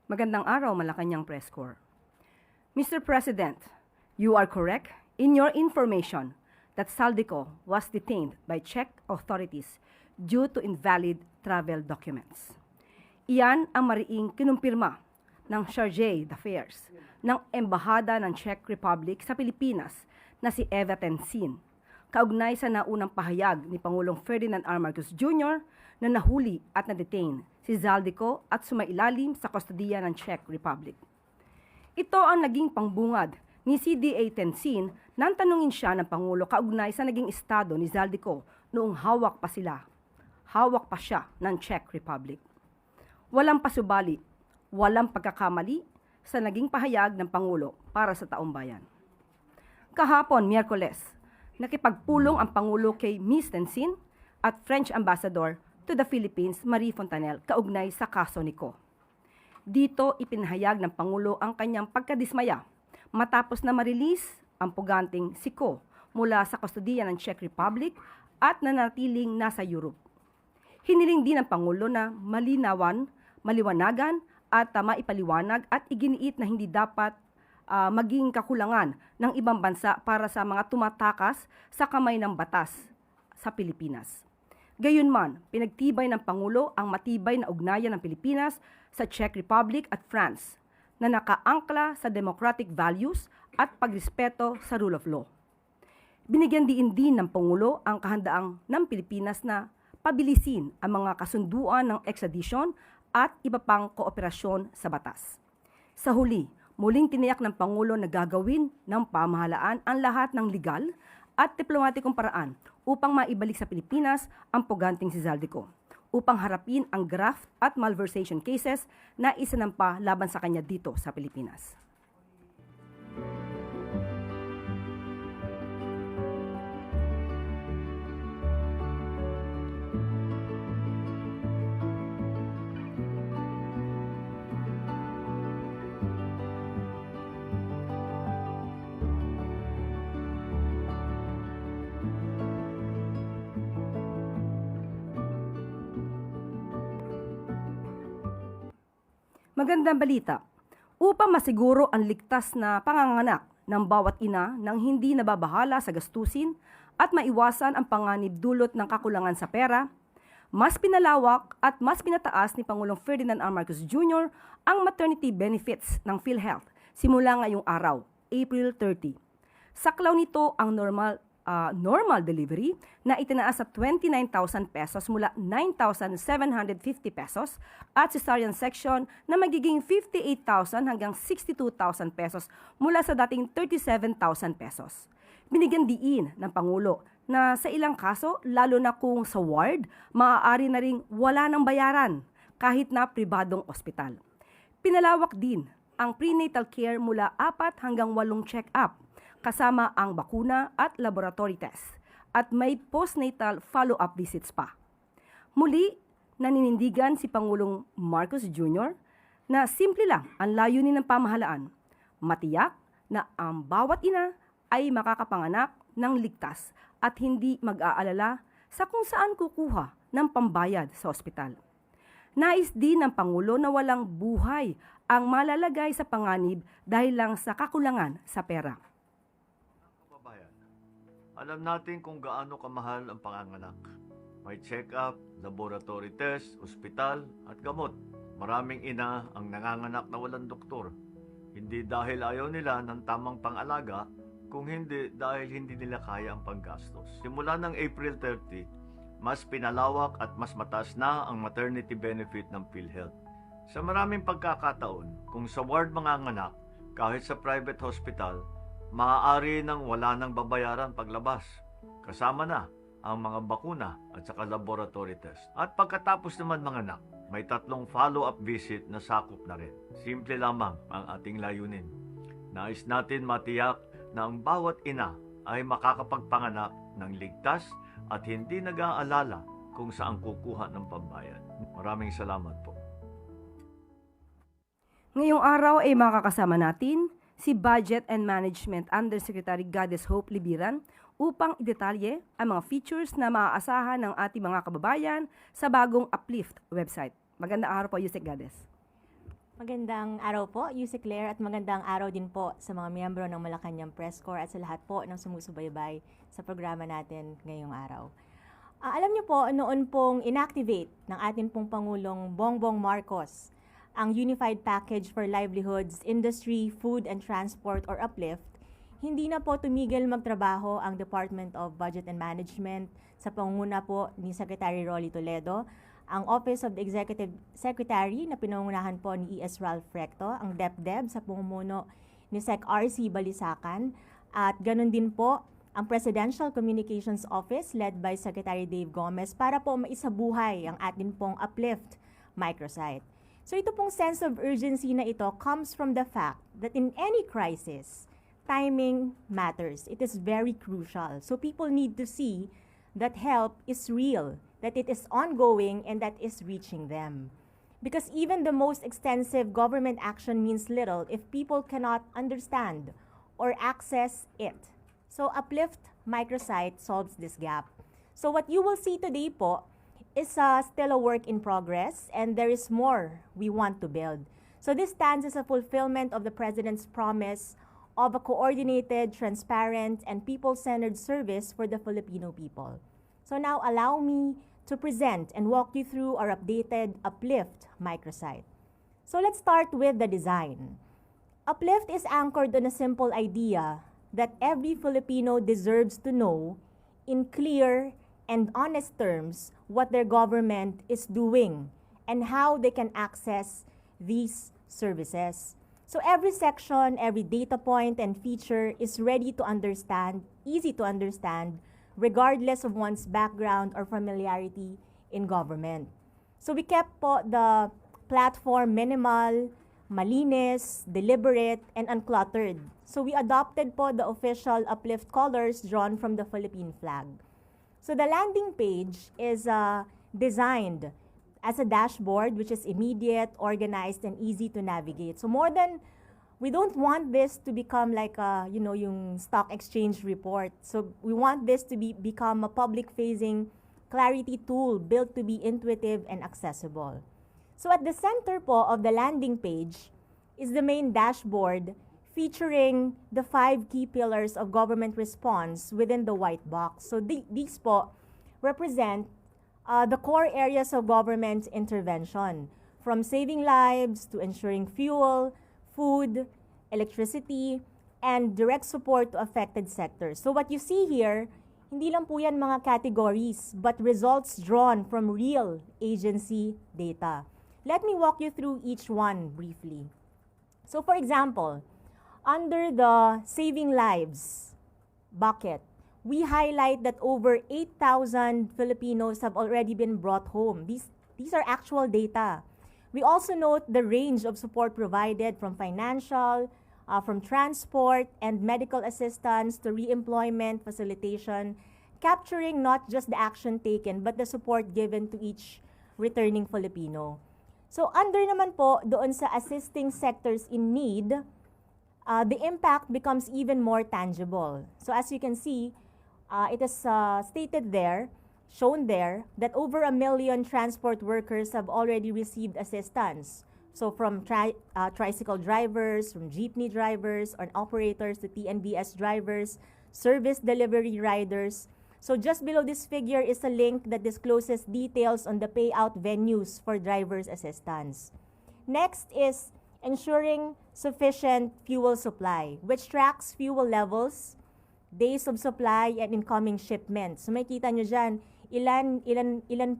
Magandang araw, Malacanang Press Corps. Mr. President, you are correct in your information that Saldico was detained by Czech authorities due to invalid travel documents. Iyan ang mariing kinumpirma ng Chargé d'Affaires ng Embahada ng Czech Republic sa Pilipinas na si Eva Tensin, kaugnay sa naunang pahayag ni Pangulong Ferdinand R. Marcos Jr. na nahuli at na-detain si Zaldico at sumailalim sa kustodiya ng Czech Republic. Ito ang naging pangbungad ni CDA Tensin nang tanungin siya ng Pangulo kaugnay sa naging estado ni Zaldico noong hawak pa siya ng Czech Republic. Walang pasubali, walang pagkakamali sa naging pahayag ng Pangulo para sa taong bayan. Kahapon, Miyerkules, nakipagpulong ang Pangulo kay Ms. Tensin at French Ambassador to the Philippines, Marie Fontanelle, kaugnay sa kaso ni Ko. Dito ipinahayag ng Pangulo ang kanyang pagkadismaya matapos na marilis ang puganting si Ko mula sa kustodiya ng Czech Republic at nanatiling nasa Europe. Hiniling din ng Pangulo na maliwanagan at maipaliwanag at iginiit na hindi dapat maging kakulangan ng ibang bansa para sa mga tumatakas sa kamay ng batas sa Pilipinas. Gayunman, pinagtibay ng Pangulo ang matibay na ugnayan ng Pilipinas sa Czech Republic at France na nakaangkla sa democratic values at pagrespeto sa rule of law. Binigyan din ng Pangulo ang kahandaang ng Pilipinas na pabilisin ang mga kasunduan ng extradition at iba pang kooperasyon sa batas. Sa huli, muling tiniyak ng Pangulo na gagawin ng pamahalaan ang lahat ng legal at diplomatikong paraan upang maibalik sa Pilipinas ang puganting si Zaldico, upang harapin ang graft at malversation cases na isinampa laban sa kanya dito sa Pilipinas. Magandang balita, upang masiguro ang ligtas na panganganak ng bawat ina nang hindi nababahala sa gastusin at maiwasan ang panganib dulot ng kakulangan sa pera, mas pinalawak at mas pinataas ni Pangulong Ferdinand R. Marcos Jr. ang maternity benefits ng PhilHealth simula ngayong araw, April 30. Saklaw nito ang normal delivery na itinaas sa 29,000 pesos mula 9,750 pesos at cesarean section na magiging 58,000 hanggang 62,000 pesos mula sa dating 37,000 pesos. Binigyan diin ng Pangulo na sa ilang kaso, lalo na kung sa ward, maaari na ring wala ng bayaran kahit na pribadong ospital. Pinalawak din ang prenatal care mula 4 hanggang 8 check-up kasama ang bakuna at laboratory test, at may postnatal follow-up visits pa. Muli, naninindigan si Pangulong Marcos Jr. na simple lang ang layunin ng pamahalaan, matiyak na ang bawat ina ay makakapanganak ng ligtas at hindi mag-aalala sa kung saan kukuha ng pambayad sa ospital. Nais din ng Pangulo na walang buhay ang malalagay sa panganib dahil lang sa kakulangan sa pera. Alam natin kung gaano kamahal ang panganganak. May check-up, laboratory test, ospital, at gamot. Maraming ina ang nanganganak na walang doktor. Hindi dahil ayaw nila ng tamang pang-alaga, kung hindi dahil hindi nila kaya ang panggastos. Simula ng April 30, mas pinalawak at mas mataas na ang maternity benefit ng PhilHealth. Sa maraming pagkakataon, kung sa ward manganganak, kahit sa private hospital, maaari nang wala nang babayaran paglabas. Kasama na ang mga bakuna at saka laboratory test. At pagkatapos naman manganak, may 3 follow-up visit na sakop na rin. Simple lamang ang ating layunin. Nais natin matiyak na ang bawat ina ay makakapagpanganak ng ligtas at hindi nag-aalala kung saan kukuha ng pambayad. Maraming salamat po. Ngayong araw ay makakasama natin si Budget and Management Undersecretary Goddess Hope Libiran upang idetalye ang mga features na maaasahan ng ating mga kababayan sa bagong Uplift website. Magandang araw po, Yusek Goddess. Magandang araw po, Yusek Claire, at magandang araw din po sa mga miyembro ng Malacanang Press Corps at sa lahat po ng sumusubaybay sa programa natin ngayong araw. Alam niyo po, noon pong inactivate ng ating pong Pangulong Bongbong Marcos ang Unified Package for Livelihoods, Industry, Food and Transport or UPLIFT, hindi na po tumigil magtrabaho ang Department of Budget and Management sa pangunguna po ni Secretary Rolly Toledo, ang Office of the Executive Secretary na pinangunahan po ni E.S. Ralph Recto, ang DepDep sa pamumuno ni Sec. R.C. Balisacan, at ganun din po ang Presidential Communications Office led by Secretary Dave Gomez para po maisabuhay ang atin pong UPLIFT microsite. So ito pong sense of urgency na ito comes from the fact that in any crisis, timing matters. It is very crucial. So people need to see that help is real, that it is ongoing, and that is reaching them. Because even the most extensive government action means little if people cannot understand or access it. So UPLIFT microsite solves this gap. So what you will see today po is still a work in progress, and there is more we want to build. So this stands as a fulfillment of the President's promise of a coordinated, transparent, and people-centered service for the Filipino people. So now allow me to present and walk you through our updated UPLIFT microsite. So let's start with the design. UPLIFT is anchored on a simple idea that every Filipino deserves to know in clear and honest terms what their government is doing and how they can access these services. So every section, every data point and feature is ready to understand, easy to understand, regardless of one's background or familiarity in government. So we kept po the platform minimal, malinis, deliberate, and uncluttered. So we adopted po the official UPLIFT colors drawn from the Philippine flag. So the landing page is designed as a dashboard which is immediate, organized, and easy to navigate. So we don't want this to become like yung stock exchange report. So we want this to become a public-facing clarity tool built to be intuitive and accessible. So at the center po of the landing page is the main dashboard featuring the 5 key pillars of government response within the white box. So these po represent the core areas of government intervention, from saving lives to ensuring fuel, food, electricity, and direct support to affected sectors. So what you see here, hindi lang po yan mga categories, but results drawn from real agency data. Let me walk you through each one briefly. So for example, under the Saving Lives bucket, we highlight that over 8,000 Filipinos have already been brought home. These are actual data. We also note the range of support provided from financial, from transport and medical assistance to re-employment facilitation, capturing not just the action taken but the support given to each returning Filipino. So under naman po doon sa assisting sectors in need, the impact becomes even more tangible. So as you can see, it is stated there, shown there, that over 1 million transport workers have already received assistance. So from tricycle drivers, from jeepney drivers, or operators to TNBS drivers, service delivery riders. So just below this figure is a link that discloses details on the payout venues for drivers' assistance. Next is ensuring sufficient fuel supply, which tracks fuel levels, days of supply, and incoming shipments. So makita nyo dyan, ilan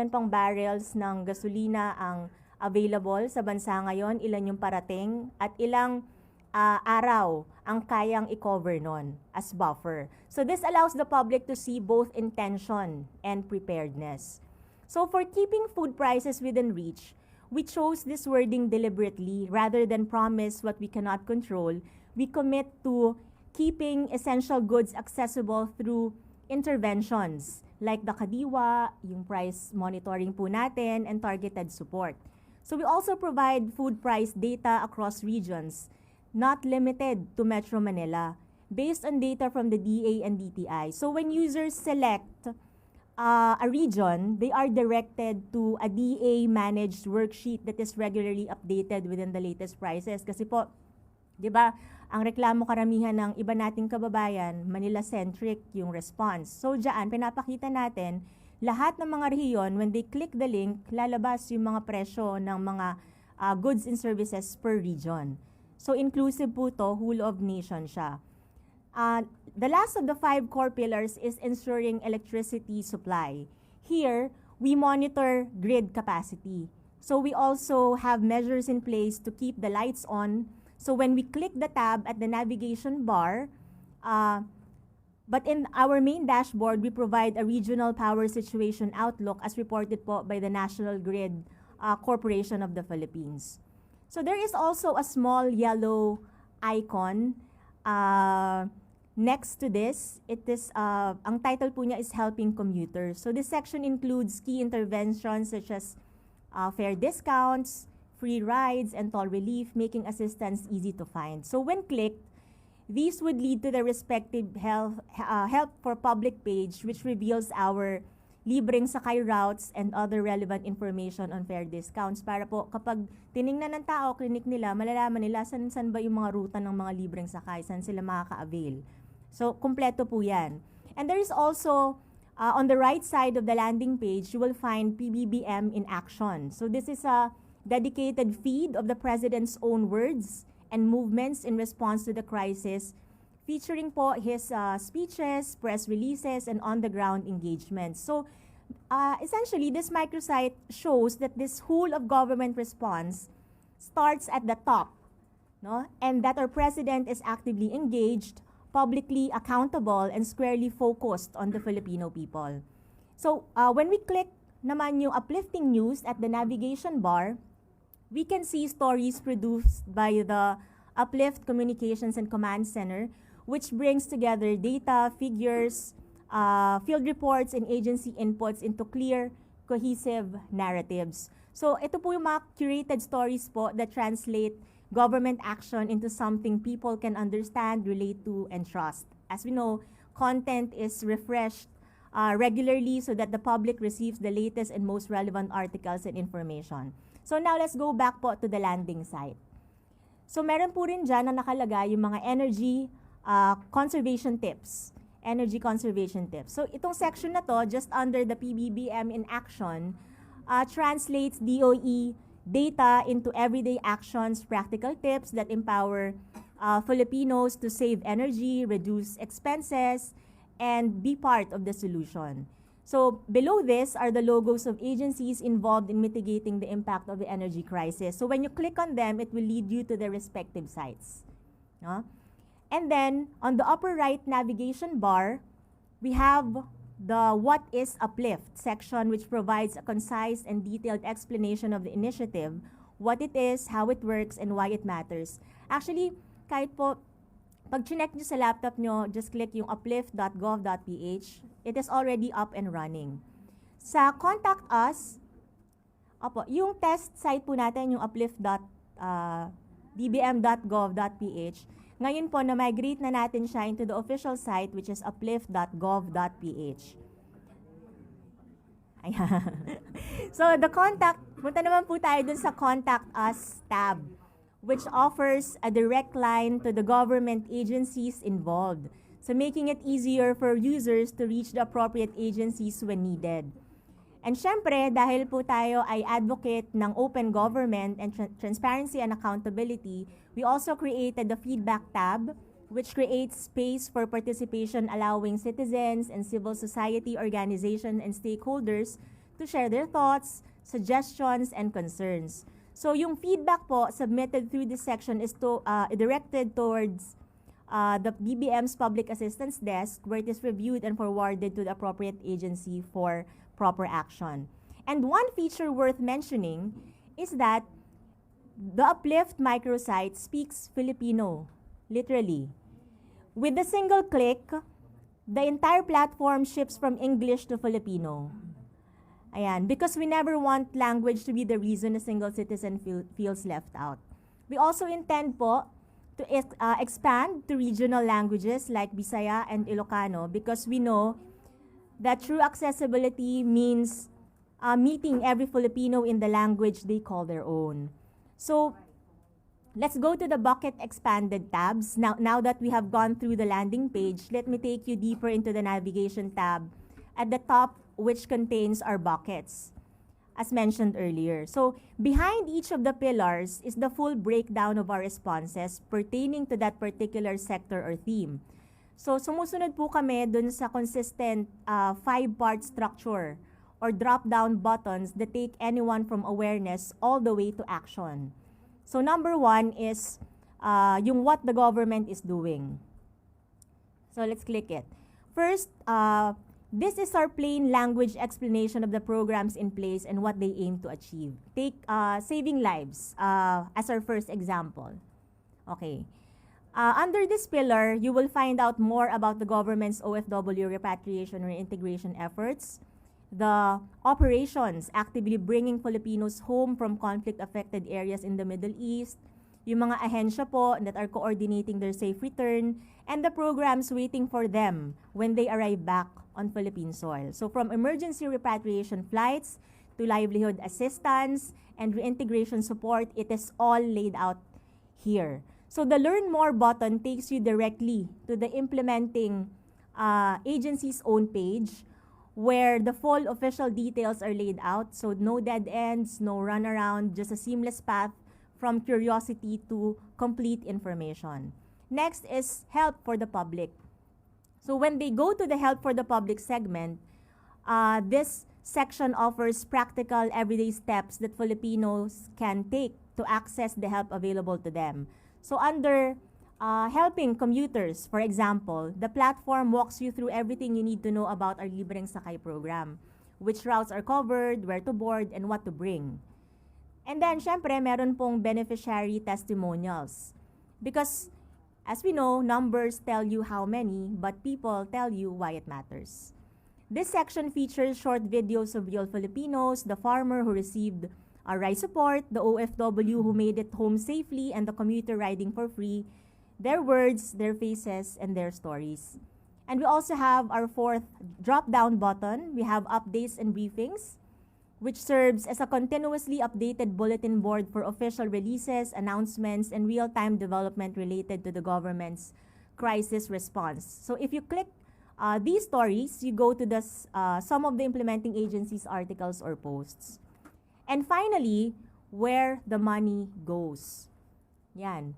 pang barrels ng gasolina ang available sa bansa ngayon, ilan yung parating, at ilang araw ang kayang i-cover nun as buffer. So this allows the public to see both intention and preparedness. So for keeping food prices within reach, we chose this wording deliberately rather than promise what we cannot control. We commit to keeping essential goods accessible through interventions like the Kadiwa, yung price monitoring po natin, and targeted support. So we also provide food price data across regions, not limited to Metro Manila, based on data from the DA and DTI. So when users select a region, they are directed to a DA-managed worksheet that is regularly updated within the latest prices. Kasi po, di ba, ang reklamo karamihan ng iba nating kababayan, Manila-centric yung response. So, diyan, pinapakita natin, lahat ng mga rehiyon, when they click the link, lalabas yung mga presyo ng mga goods and services per region. So, inclusive po to, whole of nation siya. The last of the 5 core pillars is ensuring electricity supply. Here, we monitor grid capacity. So we also have measures in place to keep the lights on. So when we click the tab at the navigation bar, but in our main dashboard, we provide a regional power situation outlook as reported po by the National Grid Corporation of the Philippines. So there is also a small yellow icon next to this. It is, ang title po niya is Helping Commuters. So this section includes key interventions such as fare discounts, free rides, and toll relief, making assistance easy to find. So when clicked, these would lead to the respective help for public page, which reveals our libreng sakay routes and other relevant information on fare discounts. Para po kapag tiningnan ng tao, clinic nila, malalaman nila saan ba yung mga ruta ng mga libreng sakay, saan sila makaka-avail. So, kumpleto po yan. And there is also, on the right side of the landing page, you will find PBBM in action. So this is a dedicated feed of the President's own words and movements in response to the crisis, featuring po his speeches, press releases, and on-the-ground engagements. So, essentially, this microsite shows that this whole of government response starts at the top, no? And that our President is actively engaged, publicly accountable, and squarely focused on the Filipino people. So, when we click naman yung uplifting news at the navigation bar, we can see stories produced by the Uplift Communications and Command Center, which brings together data, figures, field reports, and agency inputs into clear, cohesive narratives. So, ito po yung mga curated stories po that translate government action into something people can understand, relate to, and trust. As we know, content is refreshed regularly so that the public receives the latest and most relevant articles and information. So now let's go back po to the landing site. So meron po rin dyan na nakalagay yung mga energy conservation tips. Energy conservation tips. So itong section na to, just under the PBBM in action, translates DOE data into everyday actions, practical tips that empower Filipinos to save energy, reduce expenses, and be part of the solution. So below this are the logos of agencies involved in mitigating the impact of the energy crisis. So when you click on them, it will lead you to the respective sites. No? And then on the upper right navigation bar, we have the What is Uplift section, which provides a concise and detailed explanation of the initiative, what it is, how it works, and why it matters. Actually, kahit po, pag chinek nyo sa laptop nyo, just click yung uplift.gov.ph. It is already up and running. Sa Contact Us, yung test site po natin, yung uplift.dbm.gov.ph, ngayon po, na-migrate na natin siya into the official site, which is uplift.gov.ph. Ayan. So, the contact, punta naman po tayo dun sa Contact Us tab, which offers a direct line to the government agencies involved. So, making it easier for users to reach the appropriate agencies when needed. And syempre, dahil po tayo ay advocate ng open government and transparency and accountability, we also created the feedback tab, which creates space for participation, allowing citizens and civil society organizations and stakeholders to share their thoughts, suggestions, and concerns. So yung feedback po submitted through this section is directed towards the BBM's Public Assistance Desk, where it is reviewed and forwarded to the appropriate agency for proper action. And one feature worth mentioning is that the Uplift microsite speaks Filipino, literally. With a single click, the entire platform shifts from English to Filipino. Ayan, because we never want language to be the reason a single citizen feels left out. We also intend po to expand to regional languages like Bisaya and Ilocano, because we know that true accessibility means meeting every Filipino in the language they call their own. So, let's go to the bucket expanded tabs. Now that we have gone through the landing page, let me take you deeper into the navigation tab at the top, which contains our buckets, as mentioned earlier. So, behind each of the pillars is the full breakdown of our responses pertaining to that particular sector or theme. So, sumusunod po kami dun sa consistent 5-part structure or drop-down buttons that take anyone from awareness all the way to action. So, number 1 is yung what the government is doing. So, let's click it. First, this is our plain language explanation of the programs in place and what they aim to achieve. Take saving lives as our first example. Okay. Under this pillar, you will find out more about the government's OFW repatriation or integration efforts, the operations actively bringing Filipinos home from conflict-affected areas in the Middle East, yung mga ahensya po that are coordinating their safe return, and the programs waiting for them when they arrive back on Philippine soil. So from emergency repatriation flights to livelihood assistance and reintegration support, it is all laid out here. So the Learn More button takes you directly to the implementing agency's own page where the full official details are laid out. So no dead ends, no runaround, just a seamless path from curiosity to complete information. Next is help for the public. So when they go to the help for the public segment, this section offers practical everyday steps that Filipinos can take to access the help available to them. So under helping commuters, for example, the platform walks you through everything you need to know about our Libreng Sakay program, which routes are covered, where to board, and what to bring. And then, syempre, meron pong beneficiary testimonials. Because, as we know, numbers tell you how many, but people tell you why it matters. This section features short videos of real Filipinos, the farmer who received rice support, the OFW who made it home safely, and the commuter riding for free, their words, their faces, and their stories. And we also have our fourth drop-down button. We have updates and briefings, which serves as a continuously updated bulletin board for official releases, announcements, and real-time development related to the government's crisis response. So if you click these stories, you go to the some of the implementing agencies' articles or posts. And finally, where the money goes. Yan.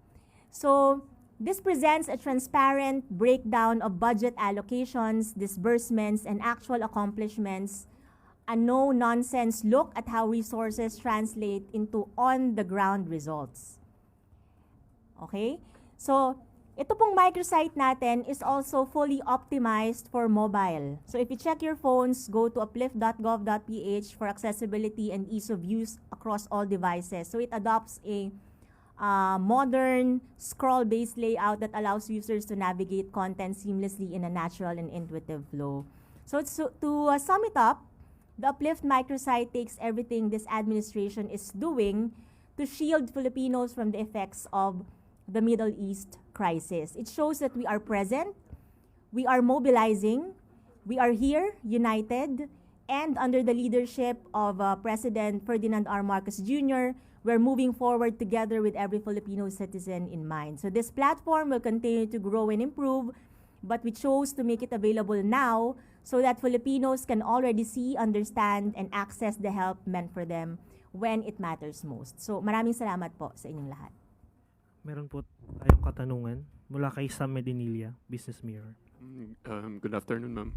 So, this presents a transparent breakdown of budget allocations, disbursements, and actual accomplishments, a no-nonsense look at how resources translate into on-the-ground results. Okay? So, ito pong microsite natin is also fully optimized for mobile. So if you check your phones, go to uplift.gov.ph for accessibility and ease of use across all devices. So it adopts a modern scroll-based layout that allows users to navigate content seamlessly in a natural and intuitive flow. So to sum it up, the Uplift microsite takes everything this administration is doing to shield Filipinos from the effects of the Middle East crisis. It shows that we are present, we are mobilizing, we are here, united, and under the leadership of President Ferdinand R. Marcos Jr., we're moving forward together with every Filipino citizen in mind. So this platform will continue to grow and improve, but we chose to make it available now so that Filipinos can already see, understand, and access the help meant for them when it matters most. So maraming salamat po sa inyong lahat. Meron po tayong katanungan mula kay Sam Medinilla, Business Mirror. Good afternoon, ma'am.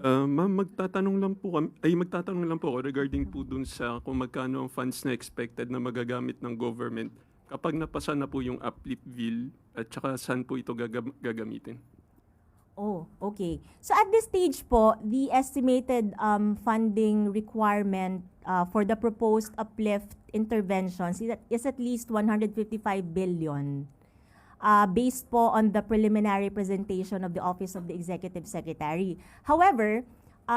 Ma'am, magtatanong lang po ako regarding po dun sa kung magkano ang funds na expected na magagamit ng government kapag napasa na po yung Uplift bill at saka saan po ito gagamitin. Oh, okay. So at this stage po, the estimated funding requirement for the proposed Uplift interventions is at least 155 billion based po on the preliminary presentation of the Office of the Executive Secretary. However,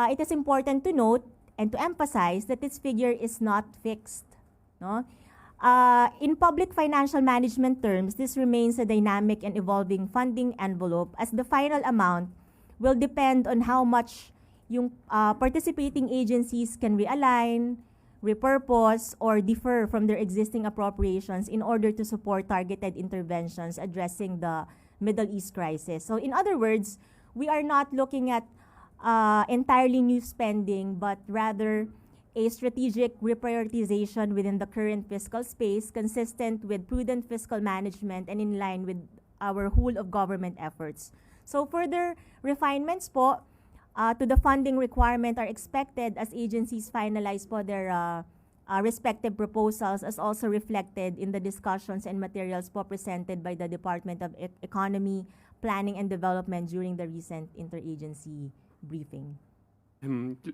it is important to note and to emphasize that this figure is not fixed. No? In public financial management terms, this remains a dynamic and evolving funding envelope as the final amount will depend on how much yung participating agencies can realign, repurpose, or defer from their existing appropriations in order to support targeted interventions addressing the Middle East crisis. So in other words, we are not looking at entirely new spending, but rather a strategic reprioritization within the current fiscal space consistent with prudent fiscal management and in line with our whole of government efforts. So further refinements po to the funding requirement are expected as agencies finalize po their respective proposals, as also reflected in the discussions and materials po presented by the Department of Economy, Planning and Development during the recent interagency briefing.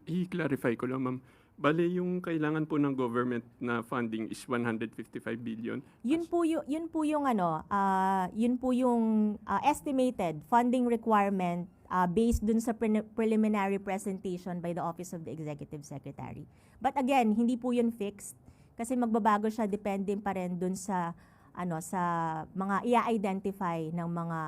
I-clarify ko lang, ma'am. Bale, yung kailangan po ng government na funding is 155 billion. Yun po yung estimated funding requirement based dun sa preliminary presentation by the Office of the Executive Secretary. But again, hindi po yun fixed kasi magbabago siya depende pa rin dun sa sa mga i-identify ng mga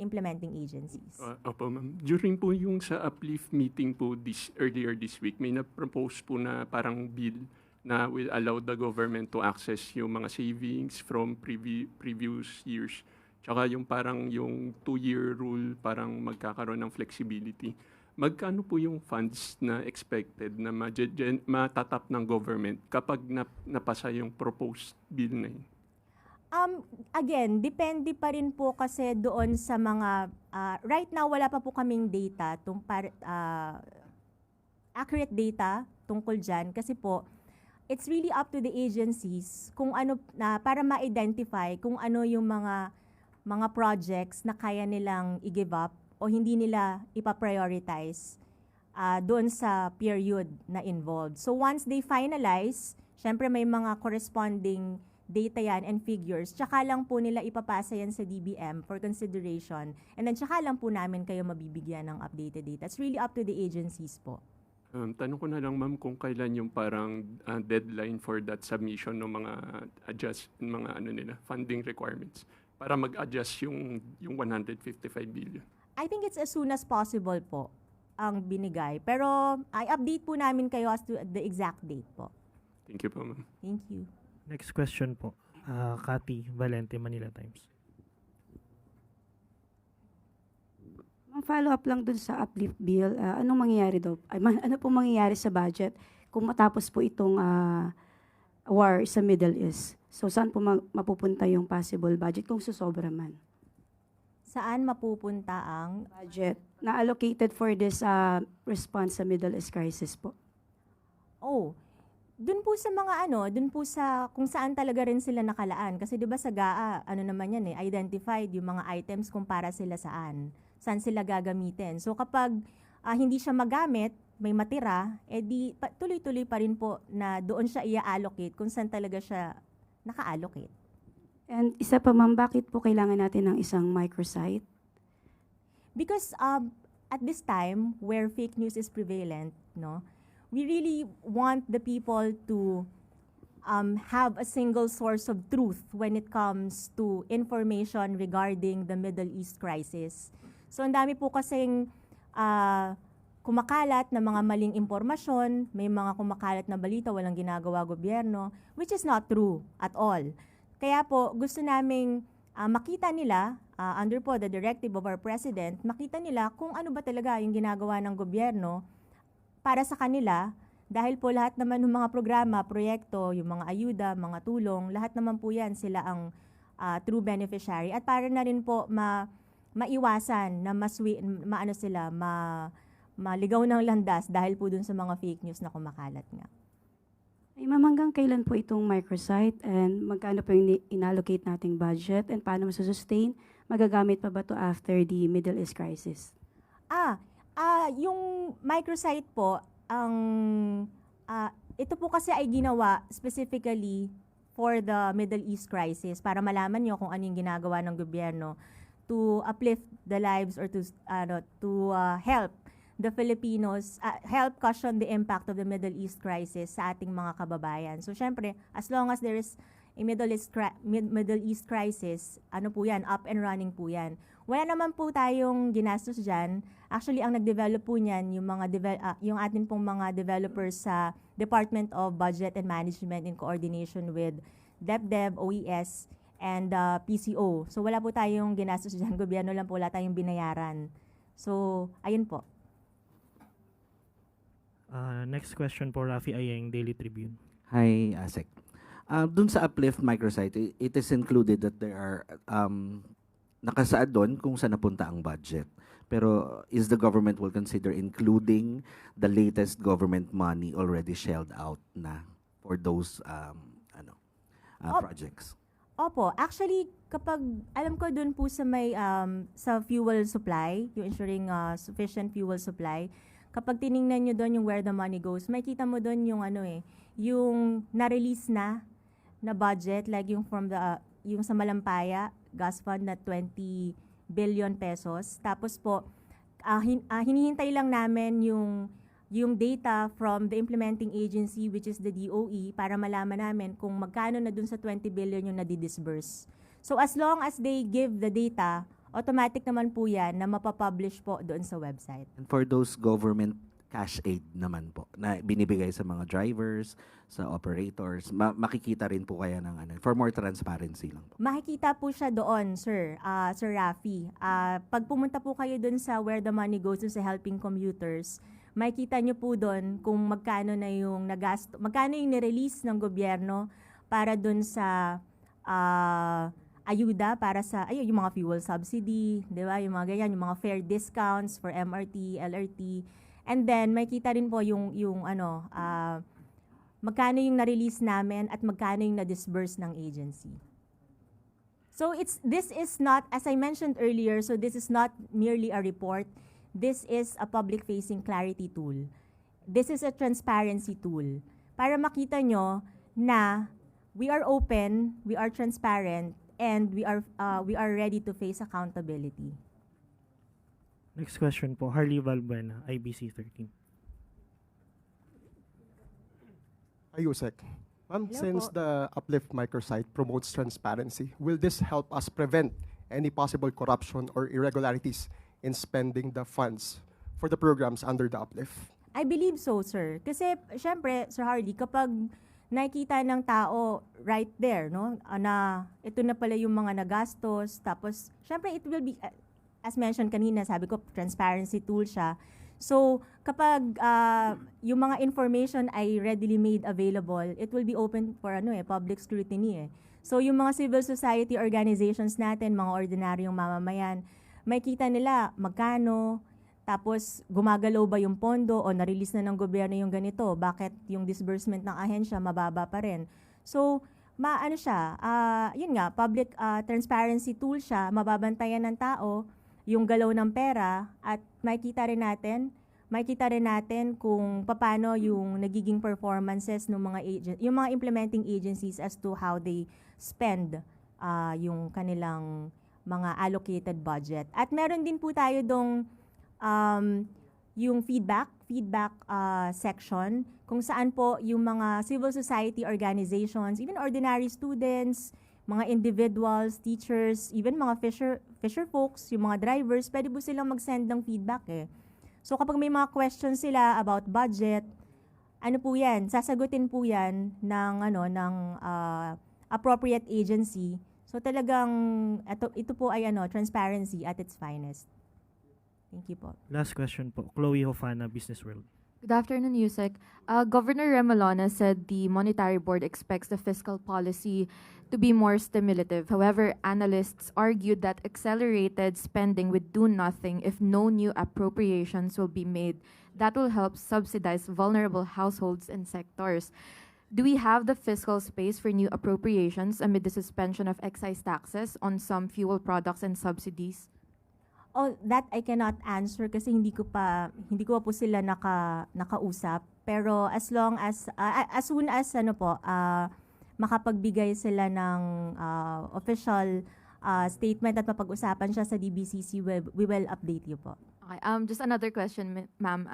implementing agencies. Opo, ma'am. During po yung sa uplift meeting po earlier this week, may na-propose po na parang bill na will allow the government to access yung mga savings from previous years. Tsaka yung parang yung 2-year rule, parang magkakaroon ng flexibility. Magkano po yung funds na expected na matatap ng government kapag napasa yung proposed bill na yun? Again, depende pa rin po kasi doon sa mga, right now wala pa po kaming data, accurate data tungkol dyan kasi po, it's really up to the agencies kung ano, para ma-identify kung ano yung mga projects na kaya nilang i-give up o hindi nila ipa-prioritize doon sa period na involved. So once they finalize, syempre may mga corresponding data yan and figures, tsaka lang po nila ipapasa yan sa DBM for consideration. And then tsaka lang po namin kayo mabibigyan ng updated data. It's really up to the agencies po. Tanong ko na lang, ma'am, kung kailan yung parang deadline for that submission ng mga funding requirements para mag-adjust yung 155 billion. I think it's as soon as possible po ang binigay. Pero i-update po namin kayo as to the exact date po. Thank you po, ma'am. Thank you. Next question po. Cathy Valente, Manila Times. Follow up lang dun sa uplift bill, anong mangyayari daw? Ano pong mangyayari sa budget kung matapos po itong war sa Middle East? So saan po mapupunta yung possible budget kung susobra man? Saan mapupunta ang Budget na allocated for this response sa Middle East crisis po. dun po sa mga dun po sa kung saan talaga rin sila nakalaan. Kasi 'di ba sa GAA, naman yan identified yung mga items kung para sila saan sila gagamitin. So kapag hindi siya magamit, may matira, di tuloy-tuloy pa rin po na doon siya i-allocate kung saan talaga siya naka-allocate. And isa pa ma'am, bakit po kailangan natin ng isang microsite? Because at this time where fake news is prevalent, we really want the people to have a single source of truth when it comes to information regarding the Middle East crisis. So ang dami po kasing kumakalat na mga maling impormasyon, may mga kumakalat na balita, walang ginagawa gobyerno, which is not true at all. Kaya po gusto naming makita nila, under po the directive of our President, makita nila kung ano ba talaga yung ginagawa ng gobyerno para sa kanila, dahil po lahat naman ng mga programa, proyekto, yung mga ayuda, mga tulong, lahat naman po yan sila ang true beneficiary. At para na rin po maiwasan na maligaw ng landas dahil po dun sa mga fake news na kumakalat nga. Ay ma'am, hanggang kailan po itong microsite and magkano po yung inallocate nating budget and paano masusustain? Magagamit pa ba to after the Middle East crisis? Yung microsite po, ito po kasi ay ginawa specifically for the Middle East crisis para malaman nyo kung ano yung ginagawa ng gobyerno to uplift the lives or to help the Filipinos, help cushion the impact of the Middle East crisis sa ating mga kababayan. So syempre, as long as there is Middle East crisis, ano po yan, up and running po yan. Wala naman po tayong ginastos dyan. Actually, ang nag-develop po niyan, yung atin pong mga developers sa Department of Budget and Management in coordination with DepDev, OES, and PCO. So wala po tayong ginastos dyan. Gobyerno lang po, wala tayong binayaran. So, ayun po. Next question po, Rafi Ayeng, Daily Tribune. Hi, Asek. Dun sa Uplift microsite, it is included that there are nakasaad doon kung saan napunta ang budget. Pero is the government will consider including the latest government money already shelled out na for those projects? Opo, actually, kapag alam ko doon po sa may sa fuel supply, yung ensuring sufficient fuel supply, kapag tiningnan nyo doon yung where the money goes, makita mo doon yung yung na-release na budget, like yung yung sa Malampaya gas fund na 20 billion pesos. Tapos po, hinihintay lang namin yung data from the implementing agency, which is the DOE, para malaman namin kung magkano na dun sa 20 billion yung nadidisburse. So as long as they give the data, automatic naman po yan na mapapublish po doon sa website. And for those government cash aid naman po na binibigay sa mga drivers, sa operators, makikita rin po kaya ng for more transparency lang po. Makikita po siya doon, sir, Sir Rafi. Pag pumunta po kayo doon sa where the money goes, dun sa helping commuters, makikita nyo po doon kung magkano na yung magkano yung nirelease ng gobyerno para doon sa ayuda para sa yung mga fuel subsidy, 'di ba? Yung mga ganyan, yung mga fare discounts for MRT, LRT. And then makikita rin po yung magkano yung na-release namin at magkano yung na-disburse ng agency. So this is not, as I mentioned earlier, so this is not merely a report. This is a public-facing clarity tool. This is a transparency tool. Para makita nyo na we are open, we are transparent, and we are ready to face accountability. Next question po, Harley Valbuena, IBC 13. Ayusek. Ma'am, Hello since po. the Uplift microsite promotes transparency, will this help us prevent any possible corruption or irregularities in spending the funds for the programs under the Uplift? I believe so, sir. Kasi, syempre, Sir Hardy, kapag nakikita ng tao right there, no, na ito na pala yung mga nagastos, tapos, syempre, it will be, as mentioned kanina, sabi ko, transparency tool siya. So, kapag yung mga information ay readily made available, it will be open for public scrutiny. So, yung mga civil society organizations natin, mga ordinaryong mamamayan, makikita nila magkano, tapos gumagalaw ba yung pondo o na-release na ng gobyerno yung ganito, bakit yung disbursement ng ahensya mababa pa rin. So, yun nga, public transparency tool siya, mababantayan ng tao yung galaw ng pera at makikita rin natin kung paano yung nagiging performances ng yung mga implementing agencies as to how they spend yung kanilang mga allocated budget. At meron din po tayo dong yung feedback section kung saan po yung mga civil society organizations, even ordinary students, mga individuals, teachers, even mga fisher folks, yung mga drivers, pwede po silang mag-send ng feedback So kapag may mga questions sila about budget, sasagutin po yan ng appropriate agency. So talagang ito po ay transparency at its finest. Thank you po. Last question po, Chloe Hofana, Business World. Good afternoon, Yusek. Governor Remolona said the Monetary Board expects the fiscal policy to be more stimulative. However, analysts argued that accelerated spending would do nothing if no new appropriations will be made. That will help subsidize vulnerable households and sectors. Do we have the fiscal space for new appropriations amid the suspension of excise taxes on some fuel products and subsidies? Oh, that I cannot answer kasi hindi ko pa po sila nakausap. Pero as soon as makapagbigay sila ng official statement at mapag-usapan siya sa DBCC, we will update you po. Okay, just another question, ma'am.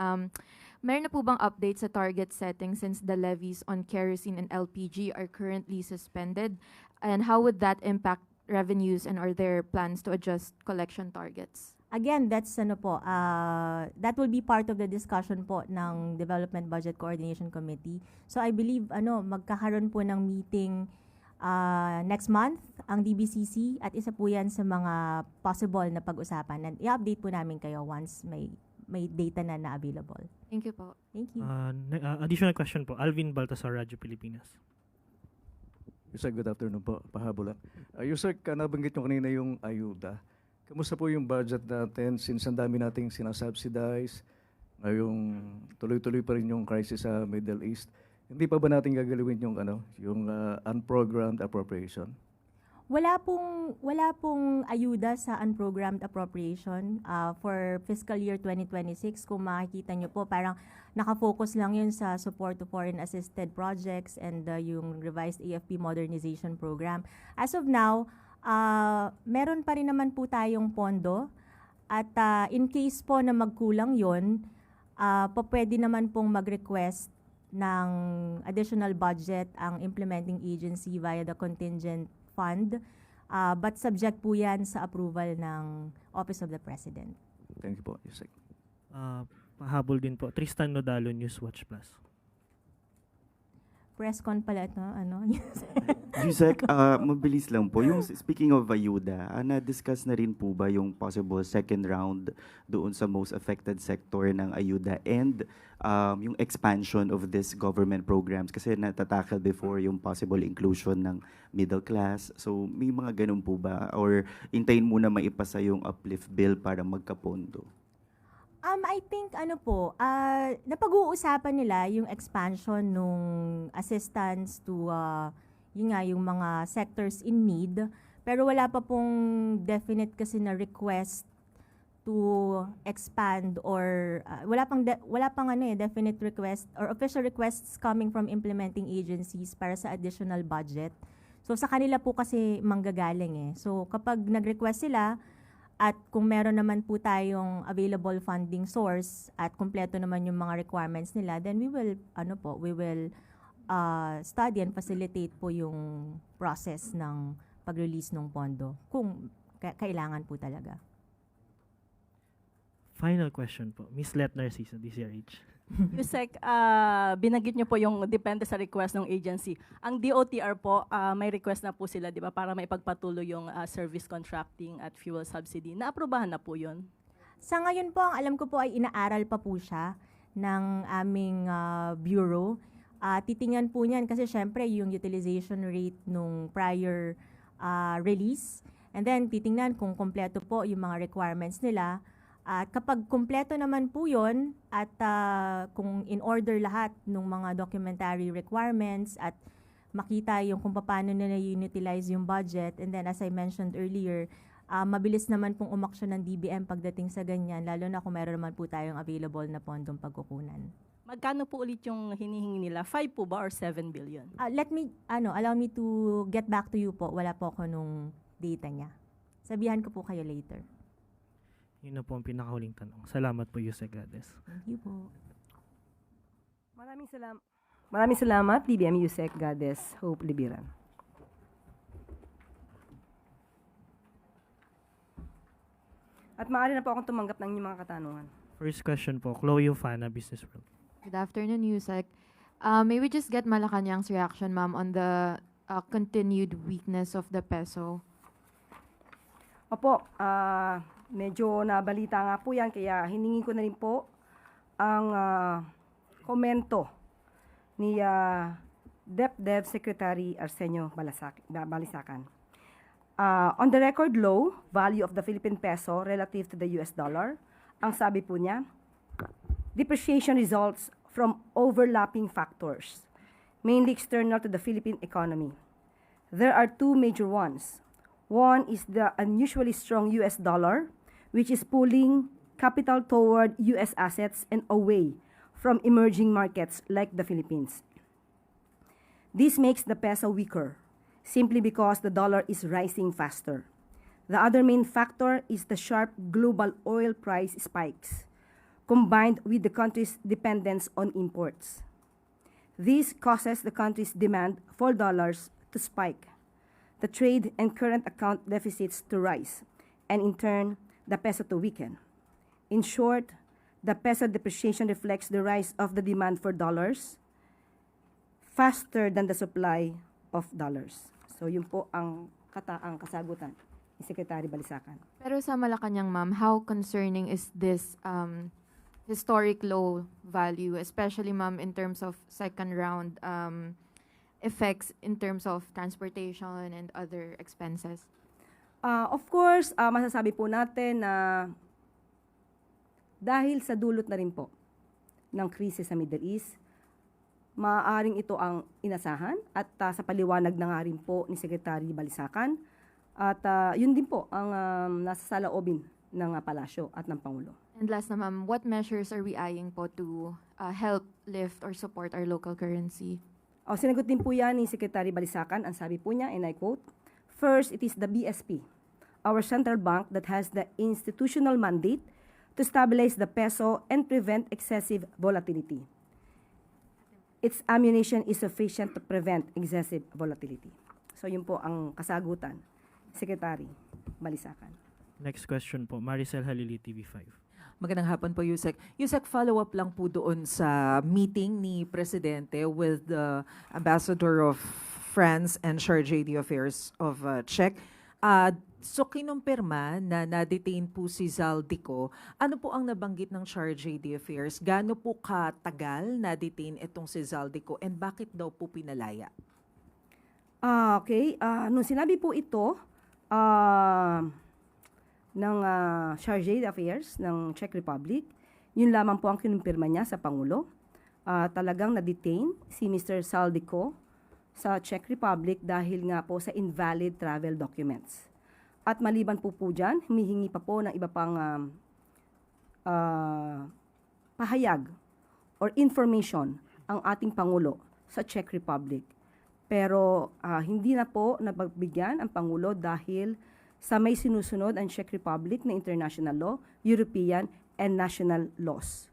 Meron na po bang update sa target setting since the levies on kerosene and LPG are currently suspended? And how would that impact revenues, and are there plans to adjust collection targets? Again, that's that will be part of the discussion po ng Development Budget Coordination Committee. So I believe magkakaroon po ng meeting next month ang DBCC at isa po yan sa mga possible na pag-usapan. And i-update po namin kayo once may data na available. Thank you po. Thank you. Additional question po. Alvin Baltasar, Radyo Pilipinas. Yusek, good afternoon po. Pahabol lang. Yusek, nabanggit nyo kanina yung ayuda. Kamusta po yung budget natin since ang dami nating sinasubsidize, ngayong tuloy-tuloy pa rin yung crisis sa Middle East. Hindi pa ba natin gagalawin yung unprogrammed appropriation? Wala pong ayuda sa unprogrammed appropriation for fiscal year 2026. Kung makikita nyo po, parang nakafocus lang yun sa support to foreign assisted projects and yung revised AFP modernization program. As of now, meron pa rin naman po tayong pondo at in case po na magkulang yun, pwede naman pong mag-request ng additional budget ang implementing agency via the contingent fund, but subject po yan sa approval ng Office of the President. Thank you po, Yusek. Pahabol din po. Tristan Nodalo, Newswatch Plus. Press con pala ito, Yusek, mabilis lang po. Yung speaking of ayuda, na-discuss na rin po ba yung possible second round doon sa most affected sector ng ayuda and yung expansion of this government programs? Kasi natatakal before yung possible inclusion ng middle class. So may mga ganun po ba? Or intayin muna maipasa yung uplift bill para magkapondo? I think napag-uusapan nila yung expansion nung assistance to yung mga sectors in need, pero wala pa pong definite kasi na request to expand or wala pang definite request or official requests coming from implementing agencies para sa additional budget. So sa kanila po kasi manggagaling So kapag nag-request sila, at kung meron naman po tayong available funding source at kumpleto naman yung mga requirements nila, then we will study and facilitate po yung process ng pag-release ng pondo kung kailangan po talaga. Final question po. Miss Let Narciso, DCRH. Yusek, binanggit niyo po yung depende sa request ng agency. Ang DOTR po, may request na po sila, di ba, para maipagpatuloy yung service contracting at fuel subsidy. Naaprubahan na po yun? Sa ngayon po, ang alam ko po ay inaaral pa po siya ng aming bureau. Titingnan po niyan kasi syempre yung utilization rate nung prior release. And then titingnan kung kompleto po yung mga requirements nila. At kapag kumpleto naman po yun at kung in order lahat ng mga documentary requirements at makita yung kung paano na utilize yung budget, and then as I mentioned earlier, mabilis naman pong umaksyon ng DBM pagdating sa ganyan, lalo na kung meron naman po tayong available na pondong pagkukunan. Magkano po ulit yung hinihingi nila? 5 po ba or 7 billion? Allow me to get back to you po. Wala po ako nung data niya. Sabihan ko po kayo later. Yun na po ang pinakahuling tanong. Salamat po, Yusek Gades. Thank you po. Maraming salamat, DBM Yusek Gades, Hope Libiran. At maaari na po akong tumanggap ng inyong mga katanungan. First question po, Chloe Ufana, Business World. Good afternoon, Yusek. May we just get Malacanang's reaction, ma'am, on the continued weakness of the peso? Opo, medyo nabalita nga po yan, kaya hiningi ko na rin po ang komento ni DepDev Secretary Arsenio Balisacan. On the record low value of the Philippine peso relative to the US dollar, ang sabi po niya, depreciation results from overlapping factors, mainly external to the Philippine economy. There are two major ones. One is the unusually strong US dollar, which is pulling capital toward US assets and away from emerging markets like the Philippines. This makes the peso weaker, simply because the dollar is rising faster. The other main factor is the sharp global oil price spikes, combined with the country's dependence on imports. This causes the country's demand for dollars to spike, the trade and current account deficits to rise, and in turn, the peso to weaken. In short, the peso depreciation reflects the rise of the demand for dollars faster than the supply of dollars. So yun po ang kasagutan ni Secretary Balisacan. Pero sa Malacanang, ma'am, how concerning is this historic low value, especially, ma'am, in terms of second round effects in terms of transportation and other expenses? Of course, masasabi po natin na dahil sa dulot na rin po ng krisis sa Middle East, maaaring ito ang inasahan at sa paliwanag na nga rin po ni Secretary Balisacan. At yun din po ang nasa saloobin ng palasyo at ng Pangulo. And last na, ma'am, what measures are we eyeing po to help lift or support our local currency? Sinagot din po yan ni Secretary Balisacan. Ang sabi po niya, and I quote, "First, it is the BSP, our central bank that has the institutional mandate to stabilize the peso and prevent excessive volatility. Its ammunition is sufficient to prevent excessive volatility." So yun po ang kasagutan, Secretary Balisacan. Next question po, Maricel Halili, TV5. Magandang hapon po, Yusek. Yusek, follow-up lang po doon sa meeting ni Presidente with the Ambassador of France and Chargé d'Affaires of Czech. So, kinumpirma na na-detain po si Zaldico. Ano po ang nabanggit ng Chargé d'Affaires? Gaano po katagal na-detain itong si Zaldico and bakit daw po pinalaya? Okay, nung sinabi po ito, ng Chargé d'Affaires ng Czech Republic, yun lamang po ang kinumpirma niya sa Pangulo. Talagang na-detain si Mr. Zaldico sa Czech Republic dahil nga po sa invalid travel documents. At maliban po dyan, humihingi pa po ng iba pang pahayag or information ang ating Pangulo sa Czech Republic. Pero hindi na po napagbigyan ang Pangulo dahil sa may sinusunod ang Czech Republic na international law, European and national laws.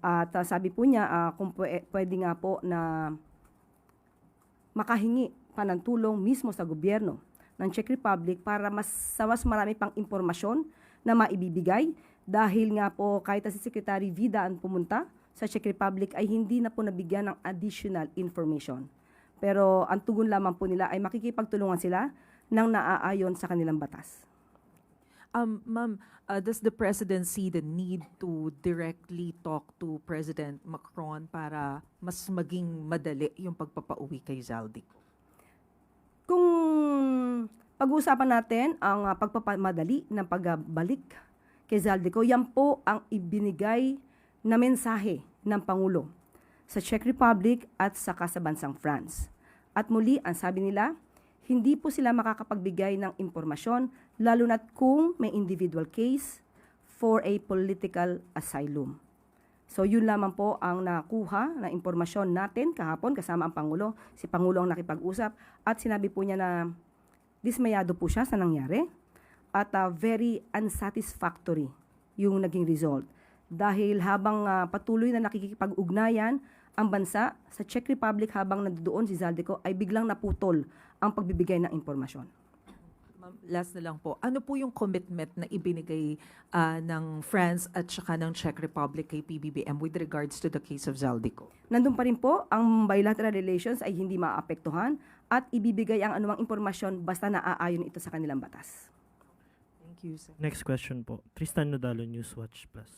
At sabi po niya, kung pwede nga po na makahingi pa ng tulong mismo sa gobyerno ng Czech Republic para mas marami pang impormasyon na maibibigay dahil nga po kahit si Secretary Vida ang pumunta sa Czech Republic ay hindi na po nabigyan ng additional information. Pero ang tugon lamang po nila ay makikipagtulungan sila nang naaayon sa kanilang batas. Ma'am, does the President see the need to directly talk to President Macron para mas maging madali yung pagpapauwi kay Zaldico? Kung pag-uusapan natin ang pagpapamadali ng pagbalik kay Zaldico, yan po ang ibinigay na mensahe ng Pangulo sa Czech Republic at sa bansang France. At muli, ang sabi nila, hindi po sila makakapagbigay ng impormasyon lalo na't kung may individual case for a political asylum. So yun lamang po ang nakuha na impormasyon natin kahapon kasama ang Pangulo. Si Pangulo ang nakipag-usap at sinabi po niya na dismayado po siya sa nangyari at very unsatisfactory yung naging result. Dahil habang patuloy na nakikipag-ugnayan ang bansa sa Czech Republic habang nandoon si Zaldico ay biglang naputol ang pagbibigay ng impormasyon. Last na lang po, ano po yung commitment na ibinigay ng France at saka ng Czech Republic kay PBBM with regards to the case of Zaldico? Nandun pa rin po, ang bilateral relations ay hindi maapektuhan at ibibigay ang anumang impormasyon basta naaayon ito sa kanilang batas. Thank you, sir. Next question po, Tristan Nodalo, Newswatch Plus.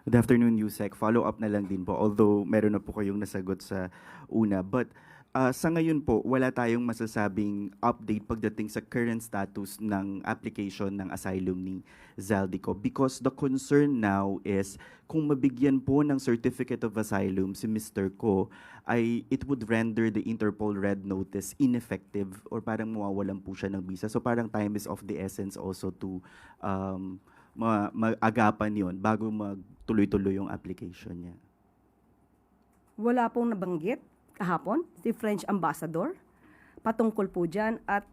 Good afternoon, Yusek. Follow-up na lang din po, although meron na po kayong nasagot sa una. But sa ngayon po, wala tayong masasabing update pagdating sa current status ng application ng asylum ni Zaldico because the concern now is kung mabigyan po ng certificate of asylum si Mr. Ko, ay it would render the Interpol Red Notice ineffective or parang mawawalan po siya ng visa. So parang time is of the essence also to mag-agapan yon bago magtuloy-tuloy yung application niya. Wala pong nabanggit kahapon si French Ambassador patungkol po dyan at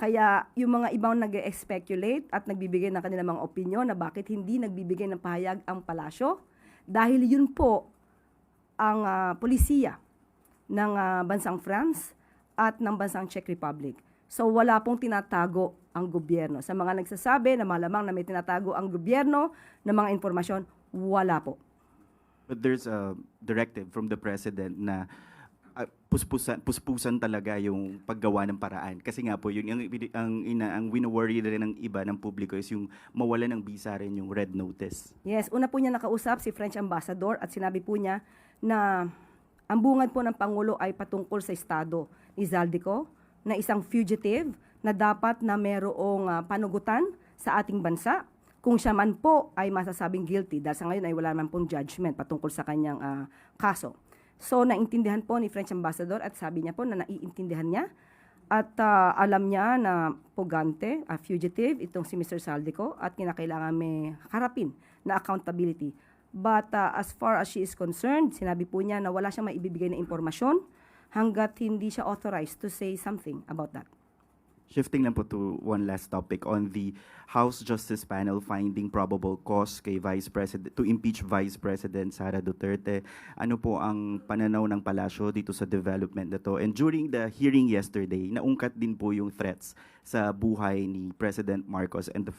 Kaya yung mga ibang nag-speculate at nagbibigay ng kanilang mga opinyon na bakit hindi nagbibigay ng pahayag ang palasyo, dahil yun po ang polisiya ng bansang France at ng bansang Czech Republic. So wala pong tinatago ang gobyerno. Sa mga nagsasabi na malamang na may tinatago ang gobyerno ng mga informasyon, wala po. But there's a directive from the president na puspusan talaga yung paggawa ng paraan. Kasi nga po, yun, ang wino-worry rin ng iba ng publiko is yung mawala ng visa rin yung red notice. Yes, una po niya nakausap si French Ambassador at sinabi po niya na ang bungad po ng Pangulo ay patungkol sa estado ni Zaldico na isang fugitive na dapat na merong panugutan sa ating bansa kung siya man po ay masasabing guilty dahil sa ngayon ay wala man pong judgment patungkol sa kanyang kaso. So, naintindihan po ni French Ambassador at sabi niya po na naiintindihan niya at alam niya na pugante, fugitive, itong si Mr. Zaldico at kinakailangan may harapin na accountability. But as far as she is concerned, sinabi po niya na wala siyang maibibigay na impormasyon hanggat hindi siya authorized to say something about that. Shifting lang po to one last topic on the House Justice Panel finding probable cause kay Vice President to impeach Vice President Sara Duterte. Ano po ang pananaw ng palasyo dito sa development na to? And during the hearing yesterday, naungkat din po yung threats sa buhay ni President Marcos and the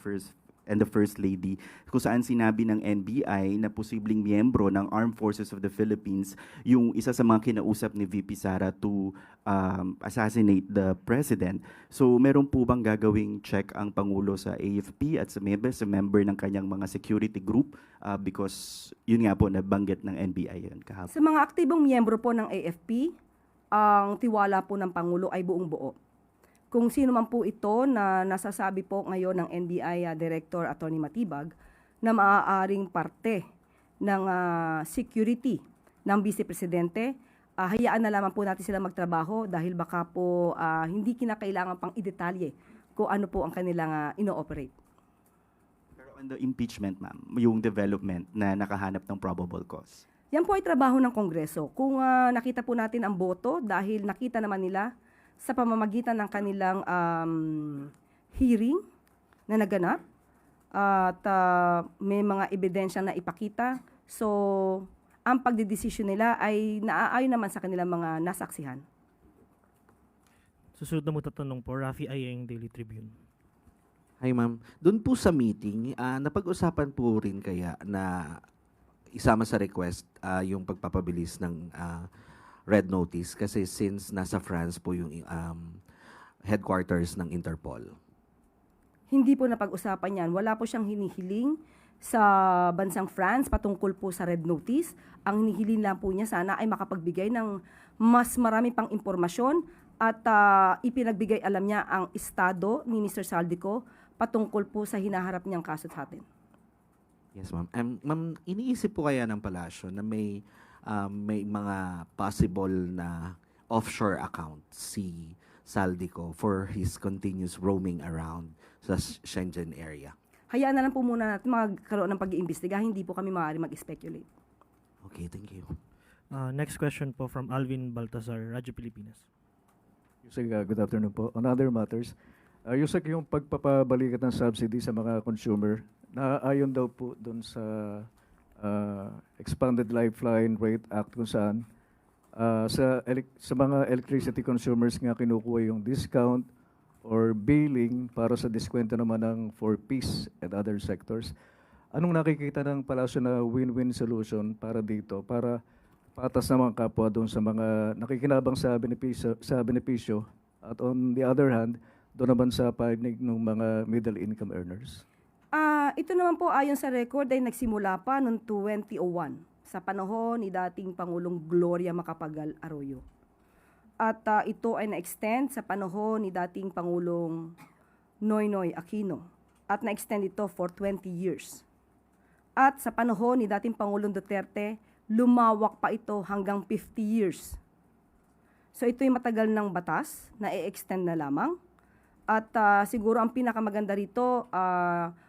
First Lady, kung saan sinabi ng NBI na posibleng miyembro ng Armed Forces of the Philippines yung isa sa mga kinausap ni VP Sara to assassinate the President. So meron po bang gagawing check ang Pangulo sa AFP at sa member ng kanyang mga security group? Because yun nga po, nabanggit ng NBI yun kahapon. Sa mga aktibong miyembro po ng AFP, ang tiwala po ng Pangulo ay buong buo. Kung sino man po ito na nasasabi po ngayon ng NBI Director Attorney Matibag na maaaring parte ng security ng Vice Presidente, hayaan na lamang po natin sila magtrabaho dahil baka po hindi kinakailangan pang idetalye kung ano po ang kanilang ino-operate. Pero on the impeachment, ma'am, yung development na nakahanap ng probable cause. Yan po ay trabaho ng Kongreso. Kung nakita po natin ang boto dahil nakita naman nila sa pamamagitan ng kanilang hearing na naganap at may mga ebidensya na ipakita. So, ang pagdedesisyon nila ay naaayon naman sa kanilang mga nasaksihan. Susunod na magtatanong po, Rafi Ayeng, Daily Tribune. Hi ma'am. Doon po sa meeting, napag-usapan po rin kaya na isama sa request yung pagpapabilis ng red notice kasi since nasa France po yung headquarters ng Interpol. Hindi po napag-usapan yan. Wala po siyang hinihiling sa bansang France patungkol po sa red notice. Ang hinihiling lang po niya sana ay makapagbigay ng mas marami pang impormasyon at ipinagbigay alam niya ang estado ni Mr. Zaldico patungkol po sa hinaharap niyang kaso sa atin. Yes ma'am. Ma'am, iniisip po kaya ng palasyo na may mga possible na offshore account si Zaldico for his continuous roaming around sa Shenzhen area. Hayaan na lang po muna natin magkaroon ng pag-iimbestiga. Hindi po kami maaari mag-speculate. Okay, thank you. Next question po from Alvin Baltazar, Radyo Pilipinas. Yusek, good afternoon po. On other matters, Yusek, yung pagpapabalikat ng subsidy sa mga consumer, naaayon daw po doon sa Expanded Lifeline Rate Act kung saan sa mga electricity consumers nga kinukuha yung discount or billing para sa diskwento naman ng for peace and other sectors. Anong nakikita ng palasyo na win-win solution para dito, para patas naman kapwa doon sa mga nakikinabang sa benepisyo at on the other hand, doon naman sa panig ng mga middle income earners? Ito naman po ayon sa record ay nagsimula pa noong 2001 sa panahon ni dating Pangulong Gloria Macapagal Arroyo. At ito ay na-extend sa panahon ni dating Pangulong Noynoy Aquino at na-extend ito for 20 years. At sa panahon ni dating Pangulong Duterte, lumawak pa ito hanggang 50 years. So ito'y matagal ng batas na i-extend na lamang. At siguro ang pinakamaganda rito,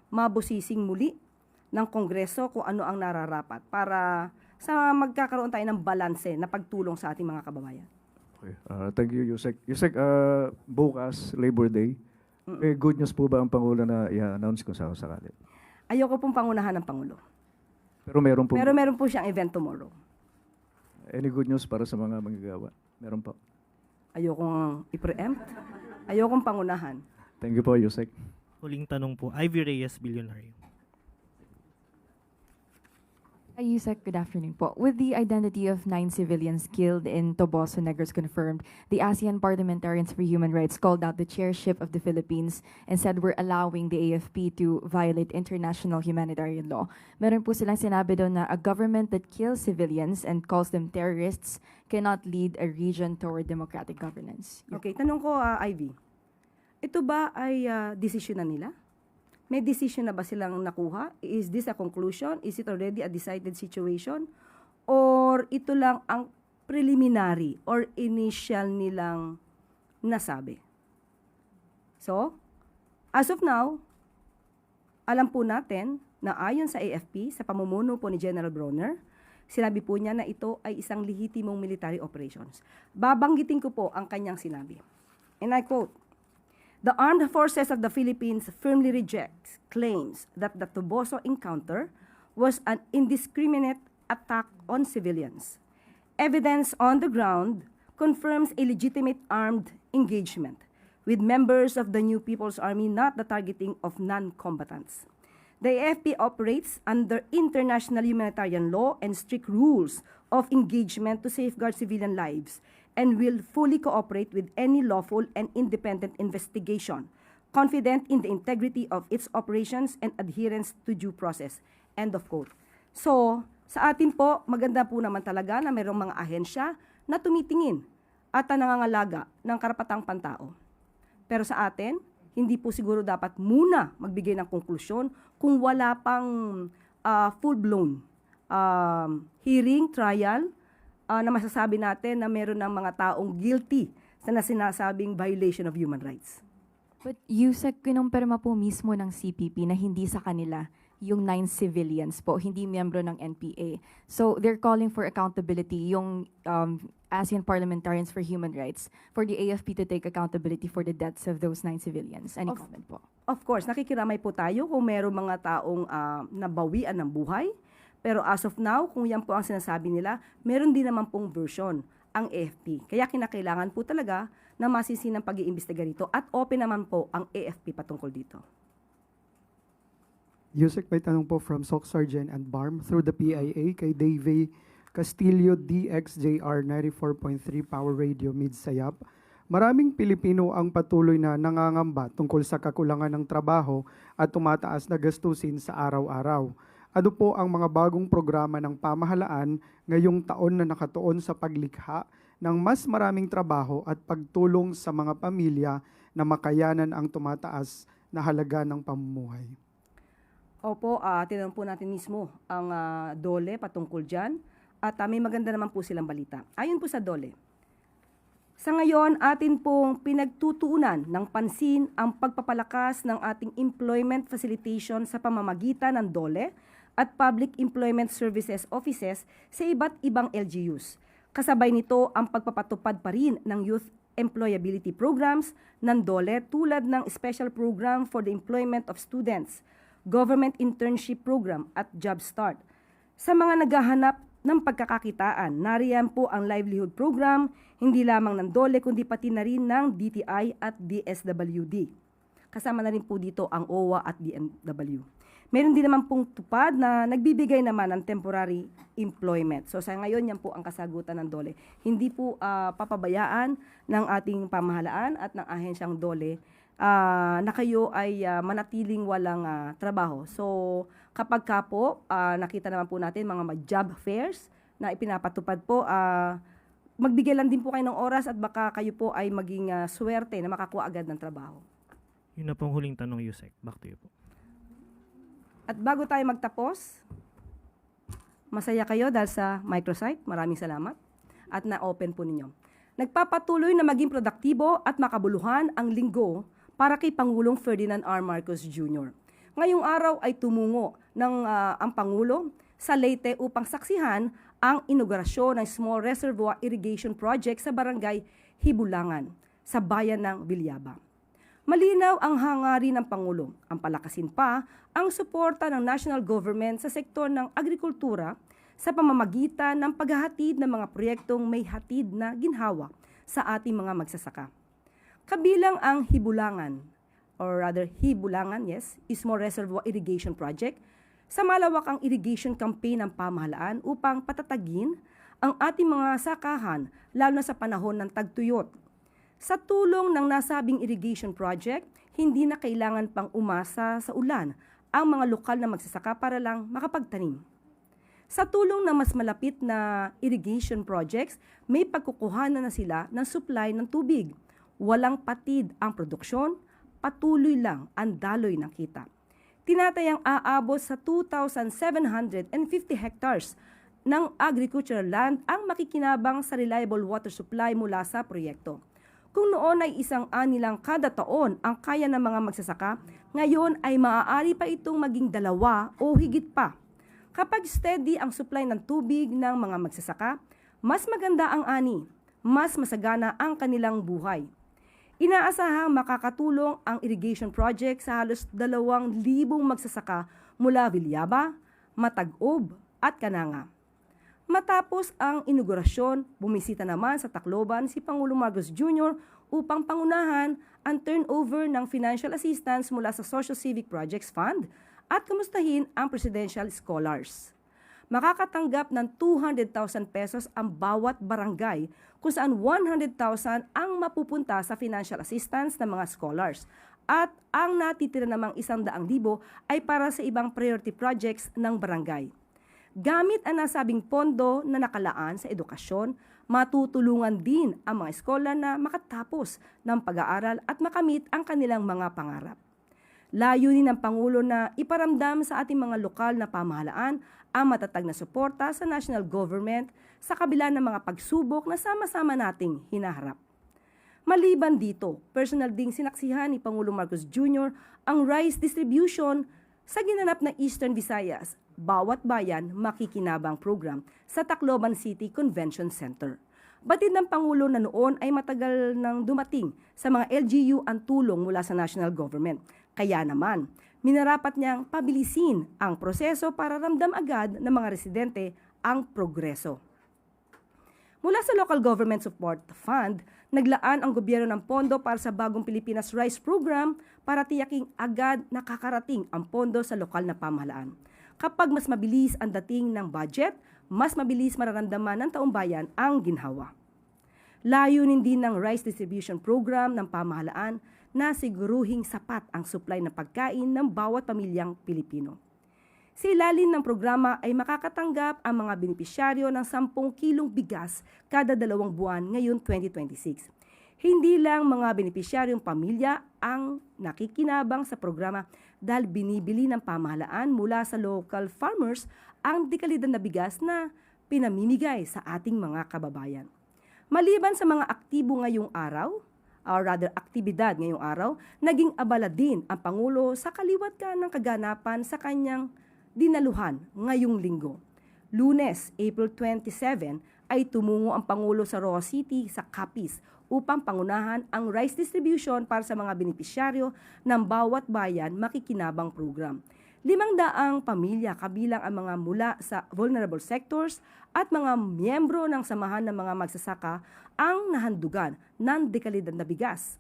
mabusising muli ng Kongreso kung ano ang nararapat para sa magkakaroon tayo ng balanse na pagtulong sa ating mga kababayan. Okay. Thank you, Yusek. Yusek, bukas, Labor Day, Good news po ba ang Pangulo na i-announce kung sakali? Ayoko pong pangunahan ng Pangulo. Pero meron po, Pero meron po siyang event tomorrow. any good news para sa mga manggagawa? Meron po. Ayokong i-preempt. Ayokong pangunahan. Thank you po, Yusek. Huling tanong po, Ivy Reyes, Bilyonaryo. Yusek, good afternoon po. With the identity of 9 civilians killed in Toboso Negros confirmed, the ASEAN Parliamentarians for Human Rights called out the chairship of the Philippines and said we're allowing the AFP to violate international humanitarian law. Meron po silang sinabi doon na a government that kills civilians and calls them terrorists cannot lead a region toward democratic governance. Okay, tanong ko, Ivy. Ito ba ay decision na nila? May decision na ba silang nakuha? Is this a conclusion? Is it already a decided situation? Or ito lang ang preliminary or initial nilang nasabi? So, as of now, alam po natin na ayon sa AFP, sa pamumuno po ni General Bronner, sinabi po niya na ito ay isang lehitimong military operations. Babanggitin ko po ang kanyang sinabi. And I quote, "The armed forces of the Philippines firmly reject claims that the Toboso encounter was an indiscriminate attack on civilians. Evidence on the ground confirms a legitimate armed engagement with members of the New People's Army, not the targeting of non-combatants. The AFP operates under international humanitarian law and strict rules of engagement to safeguard civilian lives and will fully cooperate with any lawful and independent investigation, confident in the integrity of its operations and adherence to due process." End of quote. So, sa atin po, maganda po naman talaga na mayroong mga ahensya na tumitingin at nangangalaga ng karapatang pantao. Pero sa atin, hindi po siguro dapat muna magbigay ng konklusyon kung wala pang full-blown hearing, trial, na masasabi natin na meron ng mga taong guilty sa sinasabing violation of human rights. But Yusek, kinumpirma po mismo ng CPP na hindi sa kanila yung 9 civilians po, hindi miyembro ng NPA. So they're calling for accountability, yung ASEAN Parliamentarians for Human Rights, for the AFP to take accountability for the deaths of those 9 civilians. Any comment po? Of course, nakikiramay po tayo kung meron mga taong nabawian ng buhay. Pero as of now, kung yan po ang sinasabi nila, meron din naman pong version ang AFP. Kaya kinakailangan po talaga na masisinang pag-iimbestiga rito at open naman po ang AFP patungkol dito. Yusek, may tanong po from SOC Sergeant and BARM through the PIA kay Dave Castillo, DXJR 94.3 Power Radio Mid-Sayap. Maraming Pilipino ang patuloy na nangangamba tungkol sa kakulangan ng trabaho at tumataas na gastusin sa araw-araw. Ano po ang mga bagong programa ng pamahalaan ngayong taon na nakatuon sa paglikha ng mas maraming trabaho at pagtulong sa mga pamilya na makayanan ang tumataas na halaga ng pamumuhay? Opo, tinanong po natin mismo ang DOLE patungkol dyan at may maganda naman po silang balita. Ayon po sa DOLE, sa ngayon atin pong pinagtutuunan ng pansin ang pagpapalakas ng ating employment facilitation sa pamamagitan ng DOLE at Public Employment Services Offices sa iba't ibang LGUs. Kasabay nito ang pagpapatupad pa rin ng youth employability programs ng DOLE tulad ng Special Program for the Employment of Students, Government Internship Program at Job Start. Sa mga naghahanap ng pagkakakitaan, nariyan po ang Livelihood Program, hindi lamang ng DOLE kundi pati na rin ng DTI at DSWD. Kasama na rin po dito ang OWA at DMW. Meron din naman pong tupad na nagbibigay naman ng temporary employment. So sa ngayon, yan po ang kasagutan ng DOLE. Hindi po papabayaan ng ating pamahalaan at ng ahensyang DOLE na kayo ay manatiling walang trabaho. So kapag ka po, nakita naman po natin mga job fairs na ipinapatupad po, magbigay lang din po kayo ng oras at baka kayo po ay maging swerte na makakuha agad ng trabaho. Yun na pong huling tanong, Yusek. Back to you po. At bago tayo magtapos, masaya kayo dahil sa microsite. Maraming salamat. At na-open po ninyo. Nagpapatuloy na maging produktibo at makabuluhan ang linggo para kay Pangulong Ferdinand R. Marcos Jr. Ngayong araw ay tumungo ng ang Pangulo sa Leyte upang saksihan ang inaugurasyon ng Small Reservoir Irrigation Project sa Barangay Hibulangan, sa bayan ng Bilyaba. Malinaw ang hangarin ng Pangulo ang palakasin pa ang suporta ng national government sa sektor ng agrikultura sa pamamagitan ng paghahatid ng mga proyektong may hatid na ginhawa sa ating mga magsasaka. Kabilang ang Hibulangan, or rather Hibulangan, yes, Ismo Reservoir Irrigation Project, sa malawakang irrigation campaign ng pamahalaan upang patatagin ang ating mga sakahan lalo na sa panahon ng tagtuyot. Sa tulong ng nasabing irrigation project, hindi na kailangan pang umasa sa ulan ang mga lokal na magsasaka para lang makapagtanim. Sa tulong ng mas malapit na irrigation projects, may pagkukuhanan na sila ng supply ng tubig. Walang patid ang produksyon, patuloy lang ang daloy ng kita. Tinatayang aabot sa 2,750 hectares ng agricultural land ang makikinabang sa reliable water supply mula sa proyekto. Kung noon ay 1 ani lang kada taon ang kaya ng mga magsasaka, ngayon ay maaari pa itong maging 2 o higit pa. Kapag steady ang supply ng tubig ng mga magsasaka, mas maganda ang ani, mas masagana ang kanilang buhay. Inaasahang makakatulong ang irrigation project sa halos 2,000 magsasaka mula Villaba, Matag-Ob at Cananga. Matapos ang inaugurasyon, bumisita naman sa Tacloban si Pangulong Marcos Jr. upang pangunahan ang turnover ng financial assistance mula sa Social Civic Projects Fund at kamustahin ang presidential scholars. Makakatanggap ng 200,000 pesos ang bawat barangay kung saan 100,000 ang mapupunta sa financial assistance ng mga scholars at ang natitira namang 100,000 ay para sa ibang priority projects ng barangay. Gamit ang nasabing pondo na nakalaan sa edukasyon, matutulungan din ang mga eskolar na makatapos ng pag-aaral at makamit ang kanilang mga pangarap. Layunin ng Pangulo na iparamdam sa ating mga lokal na pamahalaan ang matatag na suporta sa national government sa kabila ng mga pagsubok na sama-sama nating hinaharap. Maliban dito, personal ding sinaksihan ni Pangulong Marcos Jr. ang rice distribution sa ginanap na Eastern Visayas, Bawat Bayan Makikinabang program sa Tacloban City Convention Center. Batid ng Pangulo na noon ay matagal nang dumating sa mga LGU ang tulong mula sa national government. Kaya naman, minarapat niyang pabilisin ang proseso para ramdam agad ng mga residente ang progreso. Mula sa Local Government Support Fund, naglaan ang gobyerno ng pondo para sa Bagong Pilipinas Rice Program para tiyaking agad nakakarating ang pondo sa lokal na pamahalaan. Kapag mas mabilis ang dating ng budget, mas mabilis mararamdaman ng taong bayan ang ginhawa. Layunin din ng rice distribution program ng pamahalaan na siguruhing sapat ang supply ng pagkain ng bawat pamilyang Pilipino. Sa ilalim ng programa ay makakatanggap ang mga benepisyaryo ng 10 kilong bigas kada 2 buwan ngayong 2026. Hindi lang mga benepisyaryong pamilya ang nakikinabang sa programa dahil binibili ng pamahalaan mula sa local farmers ang dekalidad na bigas na pinamimigay sa ating mga kababayan. Maliban sa mga aktibo ngayong araw, or rather aktibidad ngayong araw, naging abala din ang Pangulo sa kaliwat ng kaganapan sa kanyang dinaluhan ngayong linggo. Lunes, April 27, ay tumungo ang Pangulo sa Roa City sa Capiz upang pangunahan ang rice distribution para sa mga benepisyaryo ng Bawat Bayan Makikinabang program. 500 pamilya kabilang ang mga mula sa vulnerable sectors at mga miyembro ng samahan ng mga magsasaka ang nahandugan ng dekalidad na bigas.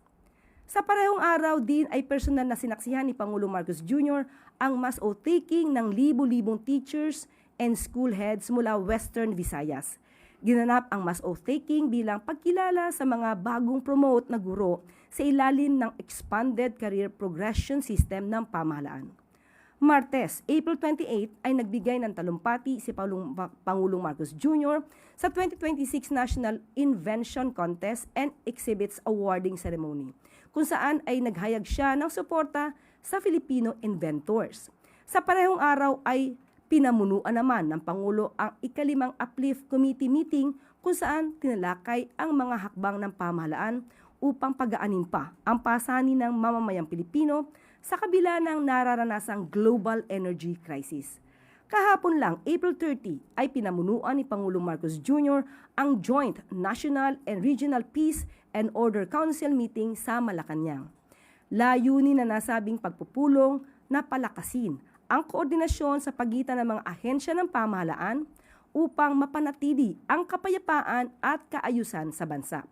Sa parehong araw din ay personal na sinaksihan ni Pangulong Marcos Jr. ang mass oath-taking ng libu-libong teachers and school heads mula Western Visayas. Ginanap ang mass oath-taking bilang pagkilala sa mga bagong promote na guro sa ilalim ng Expanded Career Progression System ng pamahalaan. Martes, April 28 ay nagbigay ng talumpati si Pangulong Marcos Jr. sa 2026 National Invention Contest and Exhibits Awarding Ceremony, kung saan ay naghayag siya ng suporta sa Filipino inventors. Sa parehong araw ay pinamunuan naman ng Pangulo ang ika-5 Uplift Committee meeting kung saan tinalakay ang mga hakbang ng pamahalaan upang pagaanin pa ang pasanin ng mamamayang Pilipino sa kabila ng nararanasang global energy crisis. Kahapon lang, April 30, ay pinamunuan ni Pangulong Marcos Jr. ang Joint National and Regional Peace and Order Council meeting sa Malacanang. Layunin na nasabing pagpupulong na palakasin ang koordinasyon sa pagitan ng mga ahensya ng pamahalaan upang mapanatili ang kapayapaan at kaayusan sa bansa.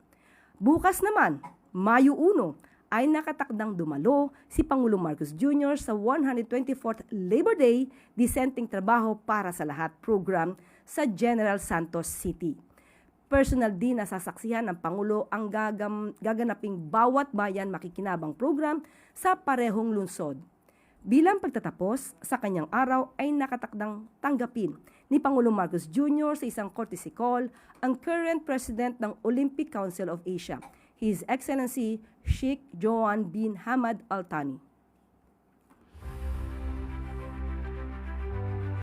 Bukas naman, Mayo 1, ay nakatakdang dumalo si Pangulong Marcos Jr. sa 124th Labor Day Disenteng Trabaho para sa Lahat program sa General Santos City. Personal din na sasaksihan ng Pangulo ang gaganaping bawat bayan makikinabang program sa parehong lungsod. Bilang pagtatapos, sa kanyang araw ay nakatakdang tanggapin ni Pangulong Marcos Jr. sa isang courtesy call ang current President ng Olympic Council of Asia, His Excellency Sheikh Johan bin Hamad Al Thani.